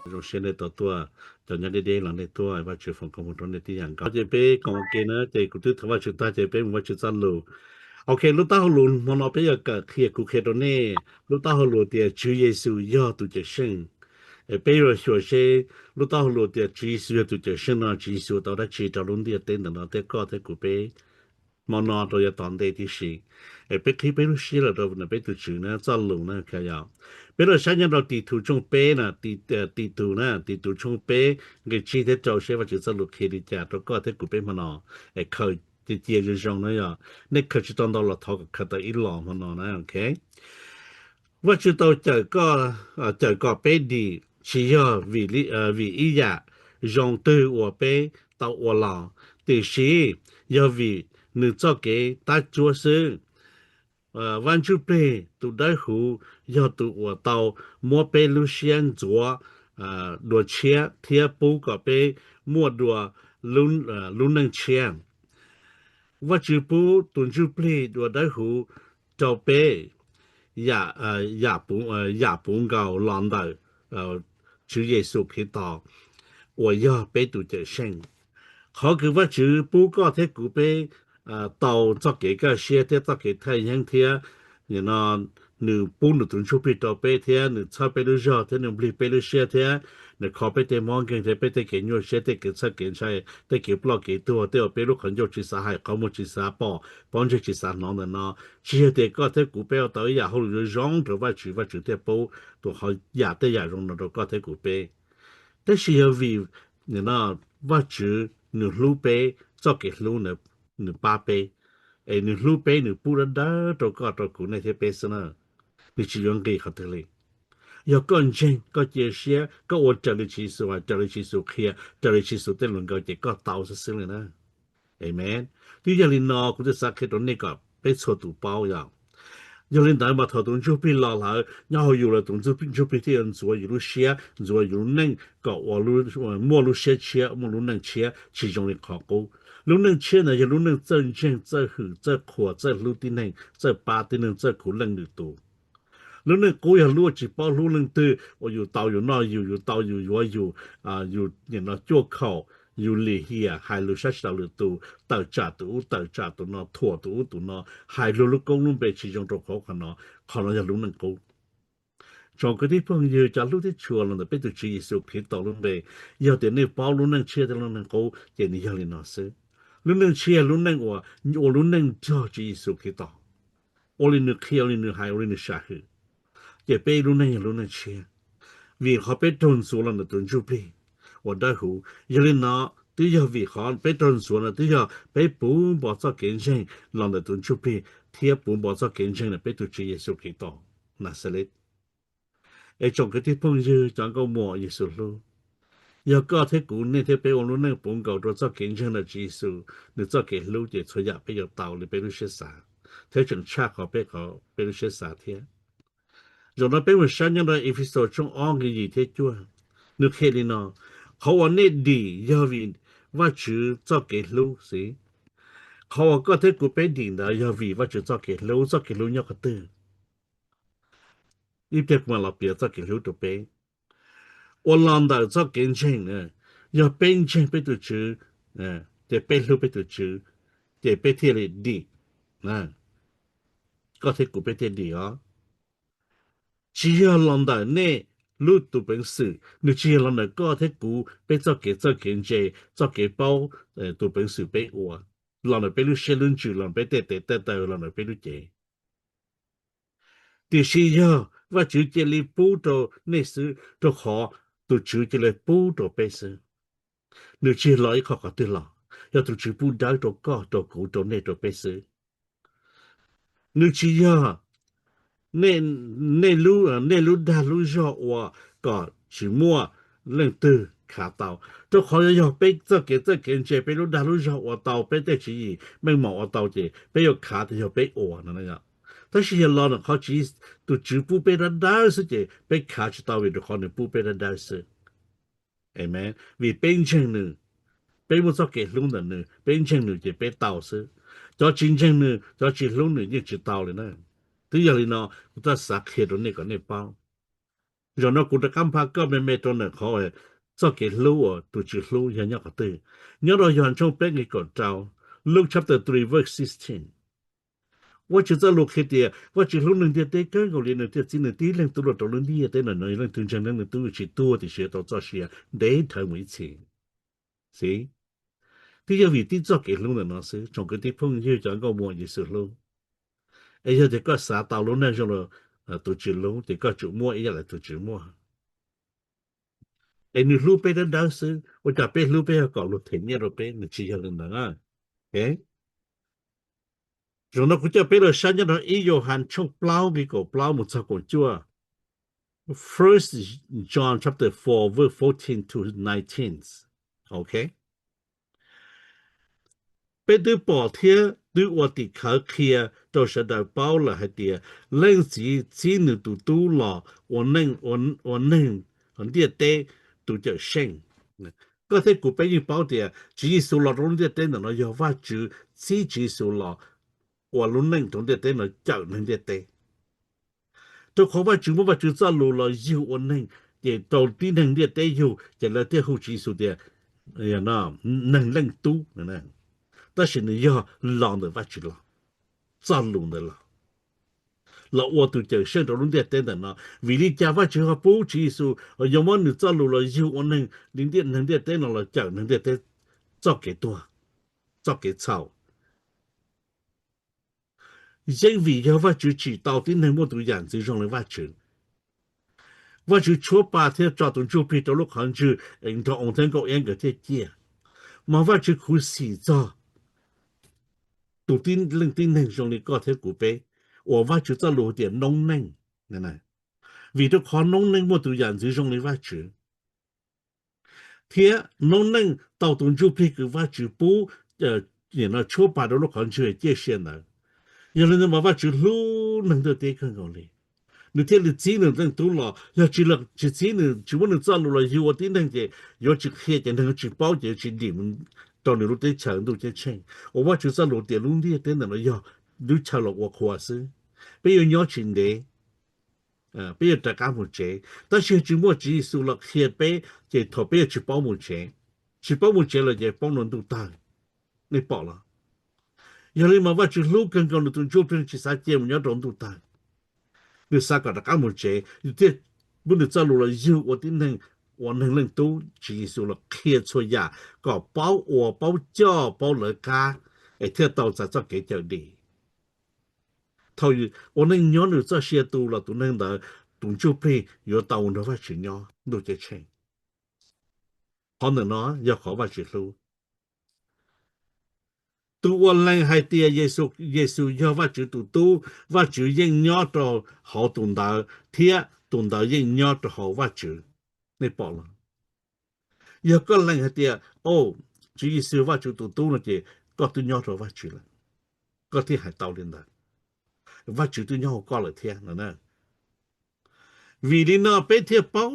rồi xem để tua cho nhà đi làm để tua và chịu phòng công một trong để tí hàng có chỉ bé còn cái nữa thì cũng thứ thằng chúng ta chỉ bé một chút gian lù ok lúc ta luôn mà nó bây giờ cả khi cụ khi đó nè lúc ta luôn thì Chúa Giêsu do tụi trẻ sinh bây giờ sửa xe lúc ta luôn thì Chúa Giêsu tụi trẻ sinh nó Chúa Giêsu tao đã chỉ cho luôn thì tên nó thế có thế cụ bé mà nó rồi toàn đây thì gì bây khi bây lúc xí là đâu nè bây tụi chữ nó gian lù nó cái gì bây giờ sáng nay tỷ thủ trong bé nè tỷ thủ trong bé cái chi thế trâu sẽ phải chịu sao lục khi đi chả tôi có thể cụ bé mà nó khởi thì chia cho trong nó ya nên khởi chỉ toàn đó là thọ khởi tới ít lòng mà nó nè ok và chỉ tao chờ có bé đi chỉ do vì ý ya dùng từ của bé tao của lòng thì sĩ do vì nữ cho cái ta chúa sư văn chú bê tụ đại hữu do tụ của tàu mua bê lưu xiên chúa đùa chia thiê bố có bê mua đùa luôn nâng chia và chú bố tuần chú bê đùa đại hữu cho bê ya bún gạo lòng đời chú Giêsu Kitô 我要被读者生。họ cứ vắt chữ bố có thể cụ bê tàu cho cái xe thế cho cái thay nhân thế như nó nữ bố nữ tuần chụp tàu bê thế nữ cho bê nữ gió thế nữ bê bê nữ xe thế nữ khó bê thế mong cái thế bê thế cái nhau xe thế cái xe cái xe thế cái block cái tua thế ở bê lúc khẩn cho chỉ sa hay có một chỉ sa bỏ bỏ cho chỉ sa nó nó chỉ thế có thể cụ bê tàu nhà họ rồi rong rồi vắt chữ thế bố tụi họ nhà thế nhà rong nó có thể cụ bê thế là vì nó vắt chữ nửa lú bê cho cái lú nửa ba bê nửa lú bê nửa bù ra đó rồi có cụ này thế bê sana nửa chỉ dùng cái hạtเลย有个人个这些个我这里其实这里其实kia这里其实对能够这个道是生的呢，amen。第二年呢，我就撒开到那个被错赌包呀。有人大把头动就被拉来，然后有了动就被这样做，有路些做有能搞我路莫路些切，莫路能切，其中的考过。路能切呢，有路能真正在乎在苦在路的能在巴的能在苦能的多。lúc này cô ya lúa chỉ bao lúc nâng tư, ở tàu nóอยู่tàuอยู่เนี่ยnó chua khẩuอยู่lì hìa hai lúc sát tàu lửa tàu trả tụ nó thua tụ nó hai lúc công lúc về chỉ trong trục khó nó ya lúc nâng cô trong cái địa phương như cha lúcที่chùa là bây giờ chỉ số khí tàu lúc về giờ đến này bao lúc nâng chia lúc nâng cô giờ này giờ nó sẽ lúc nâng chia lúc nâng lúc nâng cho chỉ số khí tàu ở lên nước kia lên nước hai ở lên nước xa hư也被路那切，为何被吞缩了呢？吞住被，我的乎，一人拿都要为何被吞缩了，都要被不把这根生，让的吞住被，贴不把这根生了，被都直接收给到，那是嘞。哎，种个地方就讲个么意思咯。要搞thế cũ nên thế bây giờ lúc này bốn cầu đó cho kiến chân là chỉ số, nếu cho cái lưu để cho nhà bây giờ tàu thì bây giờ sẽ xả, thế chừng chắc họ bây giờ sẽ xả thế rồi nó bây giờ sáng nay episode trong ông cái gì thế chưa nước kia đi nó họ nói nên đi do vì và chữ cho cái lưu gì họ có thể cũng biết đi đó do vì và chữ cho cái lưu nhau cái từ ít biết mà là biết cho cái lưu được biết 我浪到做见证呢，要变证被读书，得被录被读书，得被贴了地，có thể cũng biết đi đó chỉ là lần đầu này lúc tụ bệnh sử nếu chỉ là lần đầu có thể cũng biết cho kiến chế cho cái bao tụ bệnh sử biết ủa lần đầu biết lúc xe lưng chữ lần đầu biết tê lần đầu biết lúc chế thì chỉ là và chữ chế li bù đồ này sử đồ họ tụ chữ chế li bù đồ biết sử nếu chỉ là ít khó có từ lọ giờ tụ chữ bù đá đồ có đồ cũ đồ này đồ biết sử nếu chỉ là nên lúc đã lúc cho và có chỉ mua lần từ khá tàu tôi khó要被这个chế被lúc đã lúc cho và tàu被这chỉ mình mỏ tàu chế被有卡的要被我那个但是老人เขา只都只不被人打死的被卡去到位的可能不被人打死 amen vì bên chân nữa 俾冇咗嘅窿呢，俾清呢就俾到時，咗真正呢，咗只窿呢就知道了呢。對呀，你呢，我得撒開到那個那包，然後我得咁怕個咩咩到呢，可誒，咗嘅窿啊，都只窿一樣個對，然後讓從俾你個招，Luke chapter 3 verse 16。我只在录开的，我只录能的在跟个里呢，在只能低能多了多了你也在那能正常能都去多的学到做些，你头没钱，是。第一位第做给录的那是，从个地方就讲个么也是录，哎呀，这个啥道路那种了，都只录，这个周末一来都周末。哎，你录背的当时，我这背录背要搞录天天录背，你只要能啊，哎。rồi nó cũng cho biết là sao cho nó ý vô hành trong plau cái cổ plau một sao cổ chua. First John chapter 4 verse 14 to 19. Okay. Bây giờ bỏ thiê đối với tỷ khởi kia cho sẽ đào bao là hai tỷ lên chỉ nữ tụ tu là ổn địa tế tụ cho sinh. Có thể cụ bây giờ bảo địa chỉ số là ổn địa tế nó do phát chữ chỉ số là ổn luôn nâng ổn địa tế nó chọn nâng địa tế. Tôi khó mà chúng mà chúng ta lù là yêu ổn định để đầu tiên nâng địa tế yêu để là địa hậu chỉ số địa ya nó nâng lên tu nè ta chỉ là yêu lòng được phát triển ra lù được là tôi từ từ sinh đầu địa tế nó vì lý cha phát triển học bố chỉ số ở trong món được ra lù là yêu ổn định đến địa nâng địa tế nó là chẳng nâng địa tế cho cái tua cho cái sau因为要发展起到底能么多样子上来发展。我就初八天抓到就被到了看就，到红灯高演个在接，嘛我就苦死着，到底能上的高铁古碑，我就在路点弄能，奶奶，为了看弄能我都样子上的我就，天弄能到东就被个我就不然后初八到了看就接线了，有人嘛我就路能到得看高嘞。你听你只能等多了，要只了只能只不能走路了，有我顶能的，要去黑的那个去包的去你们到你路的程度就成，我就在路的路的等等了要，你查了我可是，比如邀请的，比如大家目前，但是只莫只数了黑白，就特别去保目前，去保目前了就帮人都大，你保了，有人嘛我就路跟跟你都就变去啥节目要人都大。你啥个的干么子？你这不能走路了，有我的能，我能都技术了，开出呀，搞包我包教包了家，哎，听到在给叫你，头一我能鸟你这些多了，都能的，都就被有到我的话去鸟，都在钱，可能呢要好话去路。tu online hai tia Giêsu do va chữ tu va chữ yên nhỏ cho họ tuần đạo yên nhỏ cho họ va chữ này bỏ了giờ có lần hai tia ô chữ Giêsu va chữ tu là gì có tu nhỏ cho va chữ là có thể hai tàu lên đó va chữ tu nhỏ có là thiên là nè vì lý nó bé thiệt bao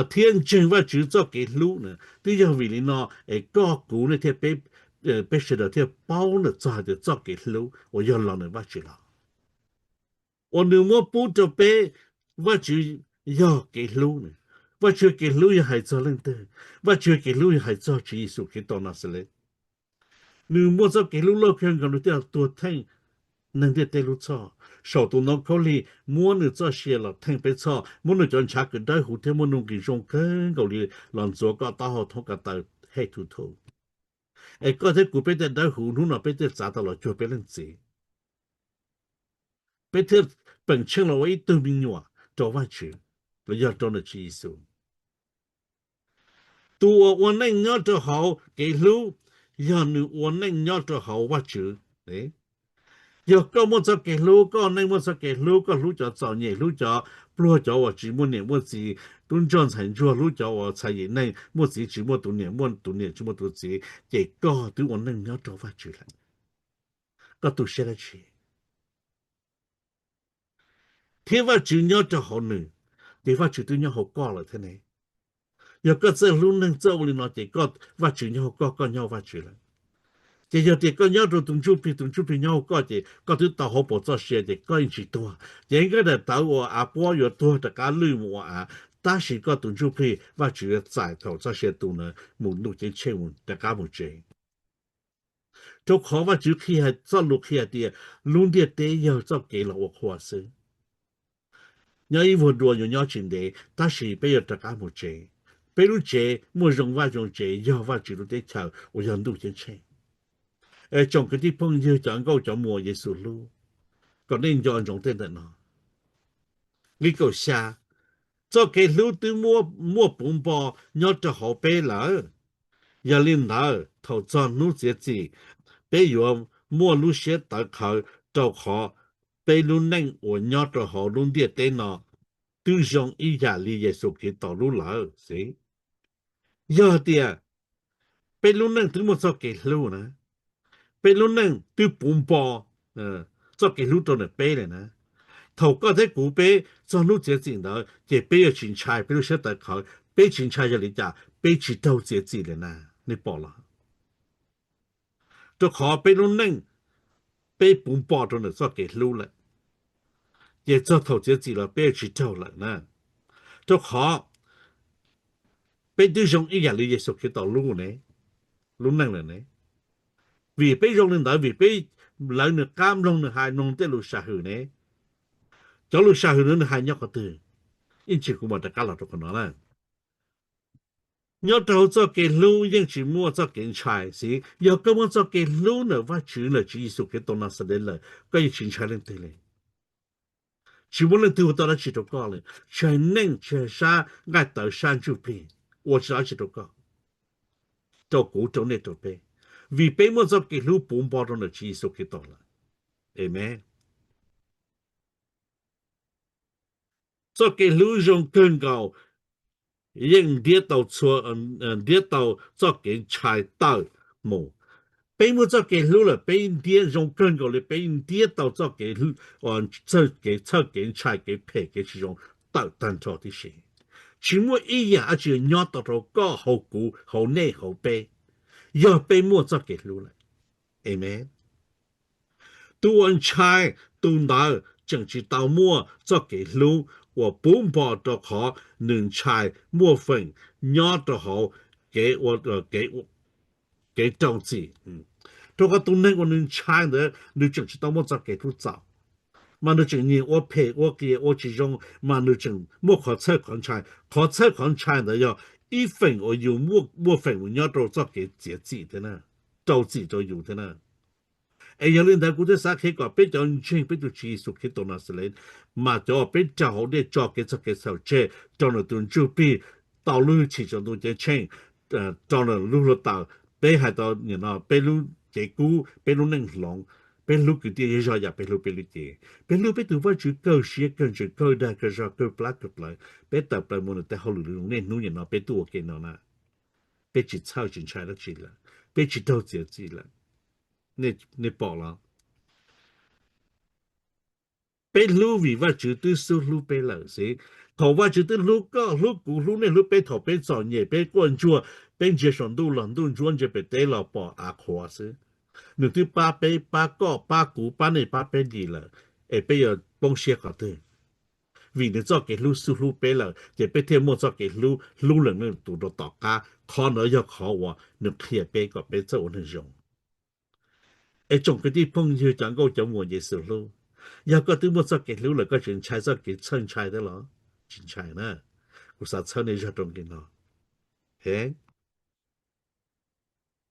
thiên chân va chữ cho cái lũ nữa tuy giờ vì lý nó có cũ này thiệt bé bé sẽ được thiệt bao nữa cho cái lũ 我要让人va chữ là 我nếu么不着背，我就要给路呢，我就给路也还做人的，我就给路也还做技术给到那是嘞。nếu么做给路老偏个路掉多听，能得得路错，少到那口里，么你做些了听别错，么你讲查个带胡天么弄给上跟个里，让做个大好通个到黑秃头，哎，刚才古边的带胡弄那边的砸到了，就别人接。别特本清了我一都明话找我去，不要找那去数。都我能要得好给路，要你我能要得好我去，诶，要个么子给路，个能么子给路，个路叫造业，路叫不如叫我只么年么子，东江成就路叫我才也能么子只么多年么多年只么多子，这个对我能要得我去了，个都写了去。thế và chữ nhau cho họ nữ, thế và chữ tôi nhau họ có là thế này, giờ có giờ lúc nâng dâu lên nó thì có và chữ nhau có nhau và chữ lại chỉ giờ thì có nhau rồi tung chụp nhau có thì có thứ tàu họ bỏ cho xe thì có anh chỉ tua những cái là tàu của à bỏ rồi tua tất cả lưu mua à ta chỉ có tung chụp và chữ giải thầu cho xe tua nữa muốn nuôi trên chơi muốn tất cả một chơi cho khó và chữ khi hay cho lúc khi thì luôn đi tới giờ cho cái là我花生 nhớ ý vừa đùa nhớ chuyện đấy ta chỉ bây giờ tất cả một chế bây lúc chế mua rong va rong chế giờ va chỉ lúc đấy chờ我要录进去trong cái地方就讲到讲莫耶稣路còn nên cho trong tên là nó lý cầu xa cho cái lúc từ mua mua bún bò nhớ cho họ bé lỡ giờ lên lỡ thầu cho nó dễ gì bé giờ mua lúc sẽ tới khởi cho họ bé lúc nên我nhớ cho họ luôn địa tên nó tư dòng ý giả lý耶稣cái tàu lúc lỡ xí giờ thì bé lúc nên từ một cho cái lúc nữa bé lúc nên từ bún bò cho cái lúc đó là bé này nè thầu có thể cụ bé cho lúc dễ gì đó thì bé ở trên trái bé lúc sẽ tới khởi bé trên trái cho lý giả bé chỉ đâu dễ gì này nè你bỏ了就khó bé lúc nên bé bún bò đó là cho cái lúc lại也做头这几了，别去走了呢。就好，别对上一日你也属去到路呢，路能了呢。vì bé rong lên đợi vì bé lợi được cam rong được hai nông tới lục xã hữu này cho lục xã hữu nữa hai nhóc có từ in chỉ của một tất cả là trong nó là nhớ đầu cho cái lú nhưng chỉ mua cho cái trái xí giờ có muốn cho cái lú nữa và chữ là chỉ số cái东南是的了个一群trái lên tớiเลยchỉ muốn lên từ đó là chỉ được cóเลยtrái nên trái sa ngay tới山就变我知道只được có cho cũ cho nên cho bé vì bé muốn cho cái lú bốn bao đó là chỉ số cái đó là amen cho cái lú dùng cơn gạo nhưng跌到错跌到做给踩到冇。俾冇做嘅路啦，俾跌用更高咧，俾跌到做嘅路，做嘅做嘅踩嘅劈嘅是用到單做啲事，全部一樣就攞到到個好股好內好悲，要俾冇做嘅路啦，amen。都按踩都拿政治到末做嘅路，我本波到可能踩末份攞到好給我給政治，这个都能我能抢的，你政治到末做嘅都早。mà nó chừng nhìn ô phê ô kia ô chỉ dùng mà nó chừng mua khó chơi con trai đó yo ít phần ô yêu mua phần ô nhớ đồ cho cái节制的呢，周制就有的呢。哎，有人在古代啥开个，别叫你去，别就去数去到那是嘞，嘛叫别叫好的叫给这个手车，叫了顿就比道路去就都在钱，叫了路了到，别还到你那别路结果别路能long。bên lúc cái tiền giờ ya bên lúc tiền bên lúc bên tụi vợ chữ câu xía câu chữ câu đa câu giờ câu plát câu lại bên tập lại một cái hậu lực nên nuôi nó bên tụi cái nó na bên chỉ抄进来了去了bên chỉ đâu chỉ chỉ了你bỏ了bên lúc vì vợ chữ tư số lúc bên là gì thầu vợ chữ tư lúc có lúc cũ lúc này lúc bên thầu bên chọn nhẹ bên quan chua bên chỉ sản đu lần đu chuan chỉ bên tế là bỏ à khó xí nửa thứ ba bé ba có ba cú ba này ba bé gì là bây giờ bông xe cả thôi vì nó cho cái lú su lú bé là thì bé thêm một cho cái lú lần nữa tụ đồ tọt cá khó nữa cho khó quá nửa kia bé có bé cho nó dùng trong cái địa phương như chẳng có trong mùa gì sự lú giờ có thứ một cho cái lú là có chuyện trái cho cái chân trái đó lo chuyện trái nè cũng sao chân này cho trong cái nó thế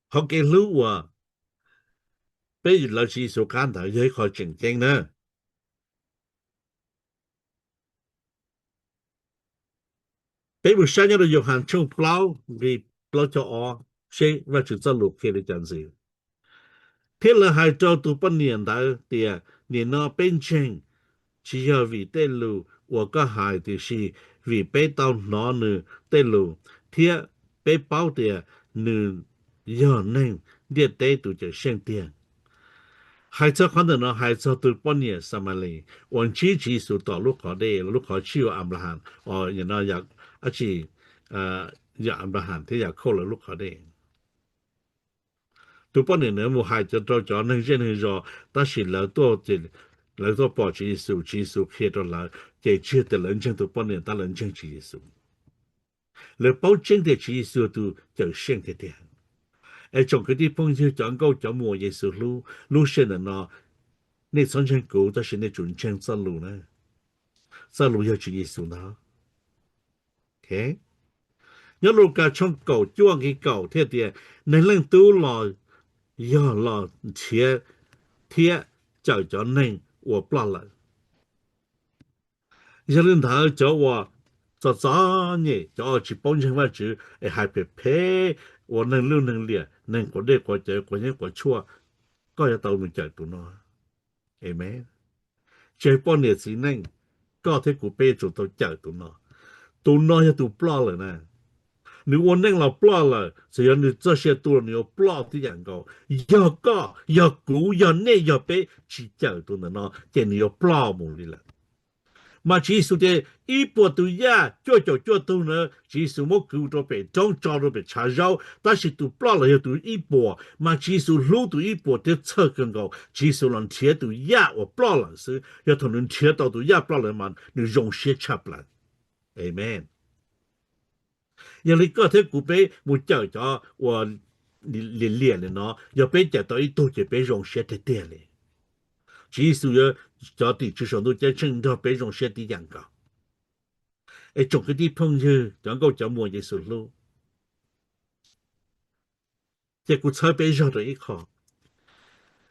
họ cái lú à bây giờ là chỉ số can thở dưới khỏi chỉnh chênh nữa bây giờ sáng nay là dùng hàng chung plau vì plau cho ó sẽ và chỉ cho lục kia để chẳng gì thế là hai trâu tụ bắt niệm đã thì niệm nó bên trên chỉ là vì tên lù và cái hai thì vì bé tao nó nữa tên lù thế bé bao thì nữa giờ nên địa tế tụ chỉ xem tiền hai车可能呢，hai车都半年什么嘞？往期数到路口的，路口去有阿姆拉罕，哦，然后也而且อย่าอันประหารที่อยากเข้าเลยลูกเขาเด้ตัวป้อนเนี่ยเนี่ยมัวหายจะตัวจอหนึ่งเช่นหนึ่งจอ但是แล้วตัวจะแล้วตัวปอจีสุเคตัวละจะเชื่อแต่หลังจังตัวป้อนเนี่ยตาหลังจังจีสุแล้ว保证的จีสุตัวจะเชื่อ的เดียไอ้จง个地方就讲到讲莫耶稣路线的呢，你从前狗但是你准正走路呢，走路要主耶稣呢，OK？nhớ lúc cả trong cầu chuông cái cầu thế thì nên lên tu lò giờ lò thiệt thiệt cho nên 我不了，giờ lên thở cho 我早呢，就去帮衬位置，哎还别陪我能溜能练，能过得过这过年过错，ก็จะ到mình chạy tụi nó, amen. Chơi bao nhiêu gì nên có thể cụ bé tụi tôi chạy tụi nó ya tụi pla rồi nè. Nếu ôn nên là pla rồi, sẽ là nếu cho xe tụi nó pla thì dạng cầu, giờ có, giờ cũ, giờ nè, giờ bé chỉ chạy tụi nó, chỉ nếu pla một đi là. Mà chỉ số thế, ít bộ tụi ya, cho tụi nó, chỉ số một cứu cho bé, trong cho nó bé trả rau, ta chỉ tụi pla là tụi ít bộ, mà chỉ số lũ tụi ít bộ thì chơi cần cầu, chỉ số lần thiệt tụi ya, và pla là sự, ya thằng nó thiệt到tụi ya pla là mà, nó dùng xe chập lại. Amen. 因为个体古贝木叫叫我练的呢，要被叫到一度就被容血的点嘞，只是要叫地至少都在正到被容血的样个，哎，种个地方就能够叫莫耶稣路，这个才被绕到一靠，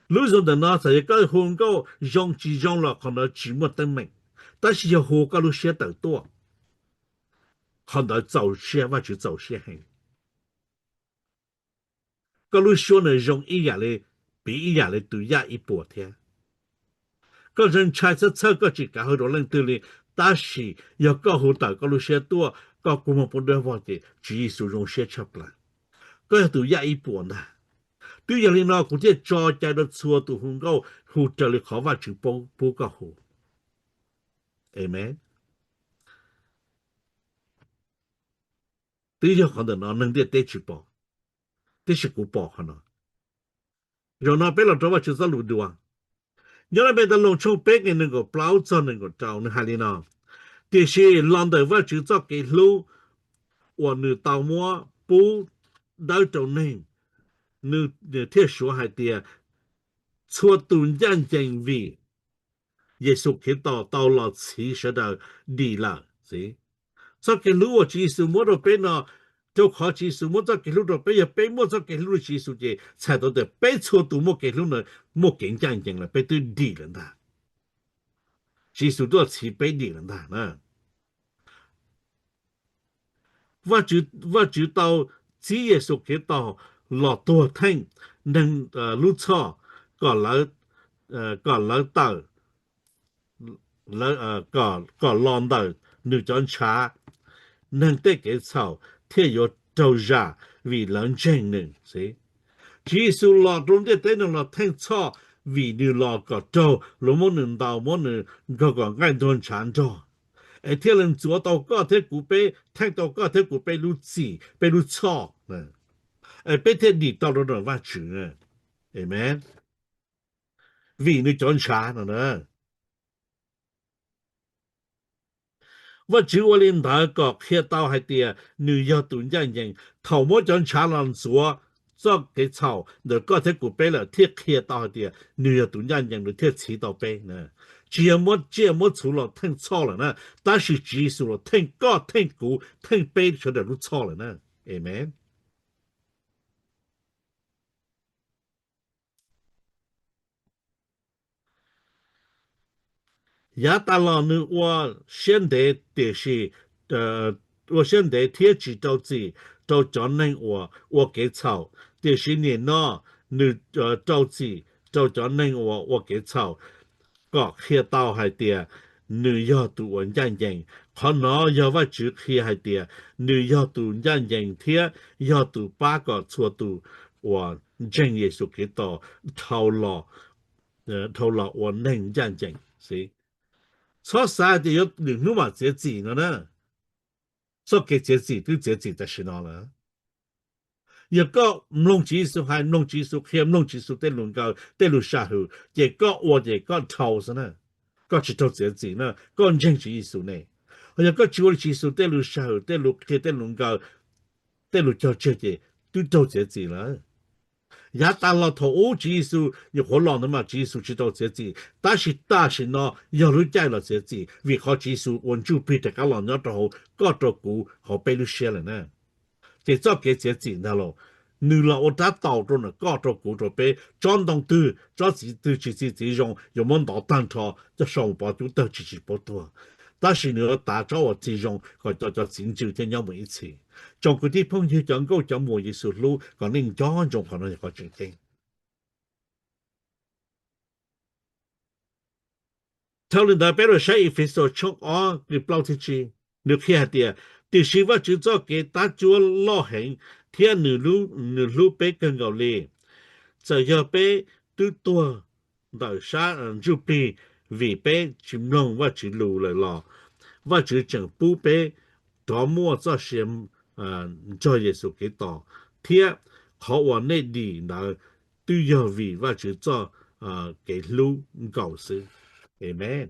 路上的那才个红高让只让了可能寂寞等命，但是要好个路血得多，看到早些或者早些很。ก็รู้ชัวร์ในรงอีอย่างเลยปีอีอย่างเลยตัวยาอีปวดเทียก็เรื่องชายเชื่อก็จิกาหัวเรื่องตัวเลยตาสีอยากก็หัวตาก็รู้เสียตัวก็กุมปุ่นด้วยว่าที่จีสุรงเสียชับละก็ตัวยาอีปวดนะตัวอย่างนี้นะกูจะจอใจรถชัวตัวหุ่นก็หูจะเลยขอว่าจึงปูก็หูเอเมนตัวอย่างของเดินนอนนึงเดียเตจิปอเตจิกูปอขนาดเรานอนไปเราจะว่าจะสรุปดวงnhớ là bây giờ lồng trong bếp cái nâng có bao cho nâng có trâu nâng hai nào thì khi làm đời vợ chữ cho cái lưu và nữ tàu mua bố đau trâu nâng nữ thiết số hai tia chua tuần gian chân vì Giêsu khi tàu là chỉ sẽ được đi là gì cho cái lưu và chỉ số mua đồ bếp nó cho khó chỉ số mua cho cái lưu đồ bếp giờ bếp mua cho cái lưu chỉ số gì才到的bếp chua tu mua cái lưu nó mua kiện chân chân là bếp tôi đi了的chỉ số đó chỉ bếp đi了的呢ว่าจือเตาจีเยสุเกตาหลอดตัวแท่งหนึ่งลูกช่อก่อนแล้วเตาแล้วก่อนลอนเตาหนึ่งจอนช้าหนึ่งเตะเกเฉาเที่ยวเจ้าจ่าวีหลังเจงหนึ่งสิจีสุหลอดตรงเตะหนึ่งหลอดแท่งช่อวีหนึ่งหลอดก็เจ้าลมหนึ่งดาวมหนึ่งก็ง่ายโดนฉานจ่อไอ้เที่ยวเล่นตัวตัวก็เที่ยวกูไปแท่งตัวก็เที่ยวกูไปรู้จีไปรู้ชอบนะไอ้ไปเที่ยวดีตัวเราว่าจืดเห็นไหมวีนี่จอนช้านะว่าจืดว่าเล่นตาก็เที่ยวตัวให้เตียนิวยอร์กตุนยันยังถาวรจอนช้าลันสัวจอกเกชาวเดี๋ยวก็เที่ยวกูไปแล้วเที่ยวเที่ยวตัวให้เตียนิวยอร์กตุนยันยังหรือเที่ยวฉีดตัวไปนะ节目除了听错了呢，但是技术了听高听高听背全都都错了呢，amen。亚当老呢，我现在的是我现在天气着急，就叫人我给吵，就是你呢，你着急，就叫人我给吵。ก็เคลียร์เตาให้เตียเนื้อยอตัววันยันยังขอนอยาว่าจืดเคลียร์ให้เตียเนื้อยอตัวยันยังเทียยอตัวป้าก็ชัวตัวว่าจังเยสุกิโตเท่าหล่อเท่าหล่อว่าหนึ่งยันยังสิชอบสายจะยกหนึ่งนู่นมาเสียจีนะ所以这字都这字就是那了。一个唔弄技术係唔弄技術，佢唔弄技術，得能夠得路下去，一個我一個頭先呢，個知道這字呢，個認技術呢，一個做技術得路下去，得路佢得能夠得路做這嘅，都做這字啦。也但落頭我技術有可能的嘛，技術知道這字，但是呢，有路解了這字，為何技術按照別的個人要到好，個到股好被路寫了呢？即做嘅這字那咯。你啦，我打到咗呢，搞到古咗俾裝當對，做自己用冇到單錯，就上報就得自己不多。但是你要打咗我自用，佢就拯救真有每一次。將嗰啲朋友講高就冇意思路，講你裝仲可能一個正經。頭你代表咗寫一份所出啊，你包出去，你睇下第時我就做嘅打咗落行，睇你路俾更高咧。giờ giờ bé tư tua đời xa chú bì vì bé chim nông và chỉ lù lại lò và chỉ chẳng bú bé đó mua cho xem cho Giêsu cái tỏ thiệt họ hoàn nên đi là tư giờ vì và chỉ cho cái lù cầu sự amen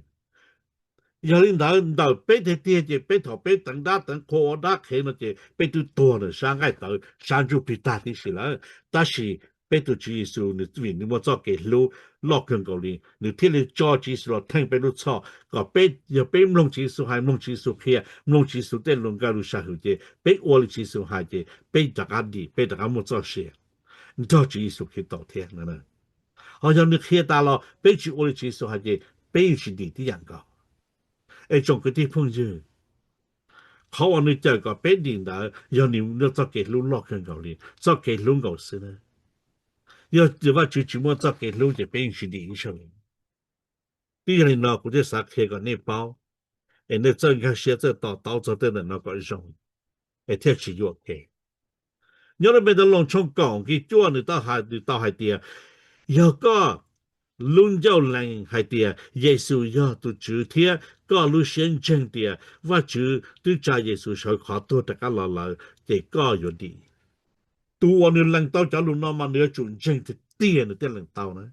giờ linh đạo bé thế thì chỉ bé thọ bé tận đá tận khô đá khi nó chỉ bé tu tua rồi sang cái tờ sang chú bị ta thì là ta chỉ bé tu chỉ số nữ vì nữ mà cho cái lô lọt gần cầu đi nữ thiết lý cho chỉ số thành bé tu cho có bé giờ bé mông chỉ số hai mông chỉ số kia mông chỉ số tên lông cao lu sa hữu chế bé ô chỉ số hai chế bé đặc ăn đi bé đặc ăn một cho xe cho chỉ số kia đầu tiên nữa họ giờ nữ kia ta lo bé chỉ ô chỉ số hai chế bé chỉ đi đi ăn caoไอ้จงกระที่พุ่งยืนเขาวันนี้เจอกับเป็นดินดาอย่าหนีเนื้อจะเกิดลุ้นลอกกันเกาหลีจะเกิดลุ้นเกาหลีนะอย่าจะว่าจู่ๆมันจะเกิดลุ้นจะเป็นสิ่งดีใช่ไหมที่ยังนอกกูจะสักเคกันในเป้าไอ้เนี่ยเจ้าข้าเสียจะต่อจะเดินนอกก็ยังไอ้เทียบชีวิตเกย้อนไปตลงช่องกองกี่จ้วนหรือต่อหายเตียแล้วก็ลุงเจ้าแรงหายเตียเยซูยอตุจือเทียก็รู้เสียงเจงเตียว่าจือตุจ่าเยซูช่วยขอตัวแต่ก็หล่อๆเจก็อยู่ดีตัวนึงแรงเต้าจะลุงน้องมาเนื้อจุนเจงเตี้ยเนื้อเต้นแรงเต้านะ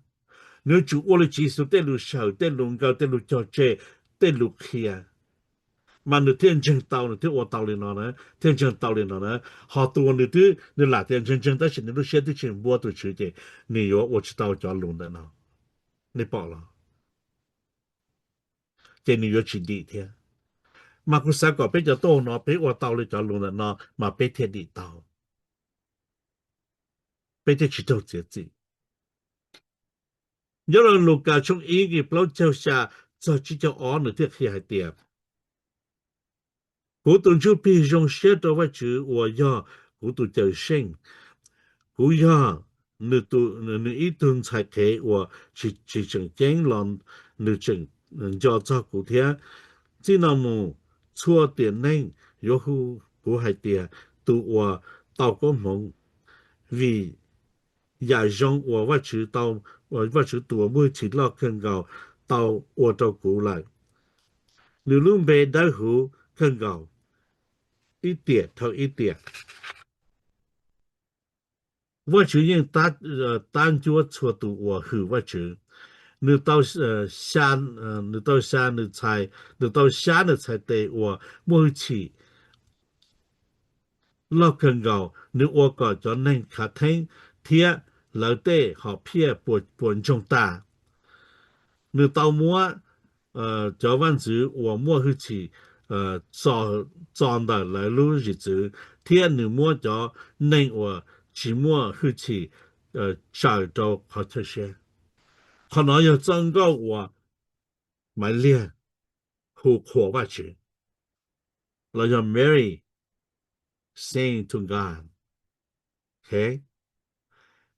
เนื้อจุโอลิจิสุเต้ลุเฉาเต้ลุงเกาเต้ลุจอเจเต้ลุเคียมันเนื้อเทียนเจงเต้าเนื้อเทียนวัวเต้าเลยเนาะนะเทียนเจงเต้าเลยเนาะนะหอตัวเนื้อที่เนื้อหลาเทียนเจงแต่ฉันเนื้อเสียที่ฉันบัวตัวชื่อเจนี่อยู่ว่าจะเต้าจะลุงเนาะนี่ปอละเจนี่อยู่ชิดีเทียมากุศลก็เป็นจะโตเนาะเป็นว่าเต้าเลยจะลุงเนาะมาเป็นเทียนดีเต้าเป็นที่ชิดเจจี有人路家从一个不就下，就只叫安的这些还点。古董就比用写到为主，我要古董就生，古要你一顿才给我去整经浪，你整人家照顾天，只那么错点呢，然后古还点，都我到个梦，为也让我为主到。我ว่าชื่อตัวมือฉีดลอกเครื่องเก่าเตาอวดเตากูไหลหรือลุ่มเบได้หูเครื่องเก่าอีเตียเท่าอีเตียว่าชื่อยังตั้งจัวชัวตัวหือว่าชื่อ你到下你到下你才你到下你才对我摸起ลอกเครื่องเก่า你我ก็จะนั่งขาแทงเทียแล้วเต้หอบเพี้ยปวดจงตา你到摸早晚子我摸去起早的来路日子，天你摸着那我期末去起下周好这些，可能要增高我买练和火吧去，那叫 Mary saying to God，OK，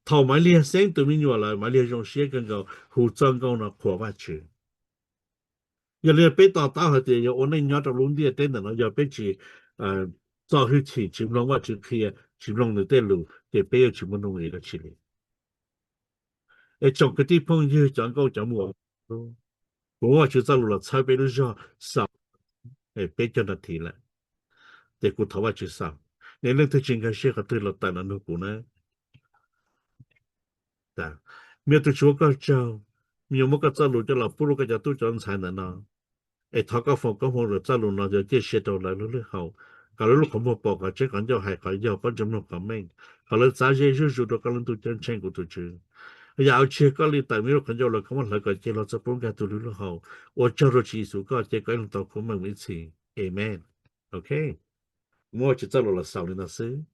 头买练 saying to me 我来买练用些更高和增高那火吧去。giờ liền bé tao tao hay thì giờ ôn anh nhớ trong luôn đi tên là nó giờ bé chỉ cho hơi chỉ chim long qua chữ kia chim long được tên lù thì bé chim long người đó chỉ để trong cái地方như chẳng có chẳng mua bố mà chữ ra lù là sai bé nó cho sao để bé cho nó thì lại để cụ thấu vào chữ sao nên lên thứ chính cái xe cái thứ là tại nó cụ nè ta miêu tu chúa có cho miêu một cái giáo路就老不如个叫都讲才能呢，诶，他个房个房了giáo路呢就这些到来了后，搞了恐怖报个这个就还可以要个怎么个命，搞了咋些日子都搞了都讲清楚都知。要切个里但没有看到了，他们那个接了这半个都了后，我叫了技术个这个人到他们为止，Amen，OK，我就走了少年的事。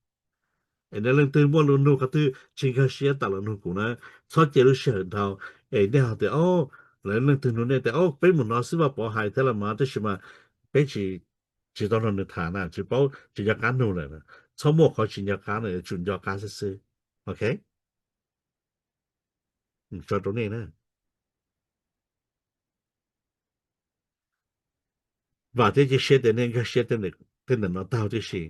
em đã lên từ mua luôn luôn cái thứ trên cái xe tao là luôn cũng nè sau chế lúc xe đầu em đi học thì ô lên lên từ luôn này thì ô bây giờ nó sẽ vào bỏ hai thế là mà thế mà bây chỉ tao nó được thả nè chỉ bảo chỉ cho cá nô này nè sau mua khỏi chỉ cho cá này chuẩn cho cá sẽ ok cho chỗ này nè và thế chỉ xe đến nên cái xe đến này nó tao thế gì